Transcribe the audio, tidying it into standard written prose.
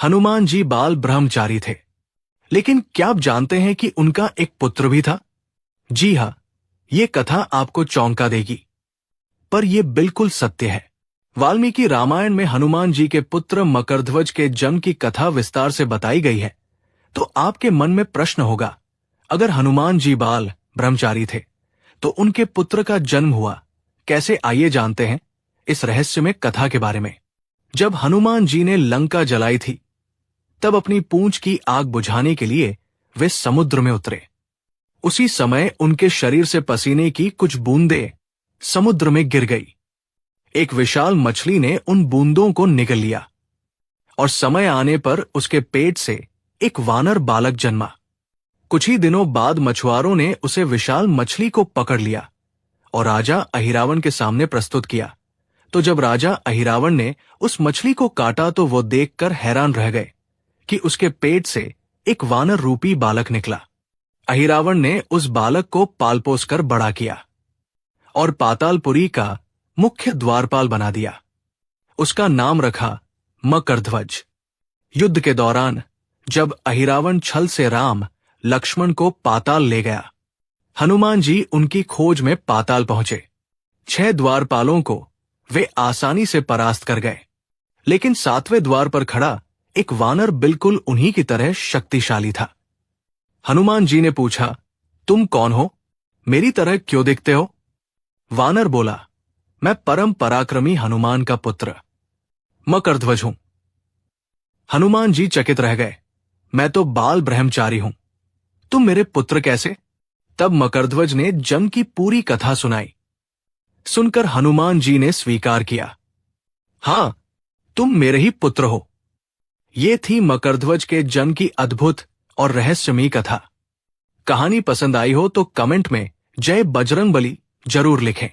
हनुमान जी बाल ब्रह्मचारी थे, लेकिन क्या आप जानते हैं कि उनका एक पुत्र भी था? जी हाँ, ये कथा आपको चौंका देगी, पर यह बिल्कुल सत्य है। वाल्मीकि रामायण में हनुमान जी के पुत्र मकरध्वज के जन्म की कथा विस्तार से बताई गई है। तो आपके मन में प्रश्न होगा, अगर हनुमान जी बाल ब्रह्मचारी थे तो उनके पुत्र का जन्म हुआ कैसे? आइए जानते हैं इस रहस्यमय कथा के बारे में। जब हनुमान जी ने लंका जलाई थी, तब अपनी पूंछ की आग बुझाने के लिए वे समुद्र में उतरे। उसी समय उनके शरीर से पसीने की कुछ बूंदें समुद्र में गिर गई। एक विशाल मछली ने उन बूंदों को निगल लिया और समय आने पर उसके पेट से एक वानर बालक जन्मा। कुछ ही दिनों बाद मछुआरों ने उसे विशाल मछली को पकड़ लिया और राजा अहिरावण के सामने प्रस्तुत किया। तो जब राजा अहिरावण ने उस मछली को काटा तो वो देखकर हैरान रह गए कि उसके पेट से एक वानर रूपी बालक निकला। अहिरावण ने उस बालक को पाल पोस कर बड़ा किया और पातालपुरी का मुख्य द्वारपाल बना दिया। उसका नाम रखा मकरध्वज। युद्ध के दौरान जब अहिरावण छल से राम लक्ष्मण को पाताल ले गया, हनुमान जी उनकी खोज में पाताल पहुंचे। 6 द्वारपालों को वे आसानी से परास्त कर गए, लेकिन 7वें द्वार पर खड़ा एक वानर बिल्कुल उन्हीं की तरह शक्तिशाली था। हनुमान जी ने पूछा, तुम कौन हो? मेरी तरह क्यों दिखते हो? वानर बोला, मैं परम पराक्रमी हनुमान का पुत्र मकरध्वज हूं। हनुमान जी चकित रह गए, मैं तो बाल ब्रह्मचारी हूं, तुम मेरे पुत्र कैसे? तब मकरध्वज ने जन्म की पूरी कथा सुनाई। सुनकर हनुमान जी ने स्वीकार किया, हां, तुम मेरे ही पुत्र हो। ये थी मकरध्वज के जन्म की अद्भुत और रहस्यमयी कथा। कहानी पसंद आई हो तो कमेंट में जय बजरंगबली जरूर लिखें।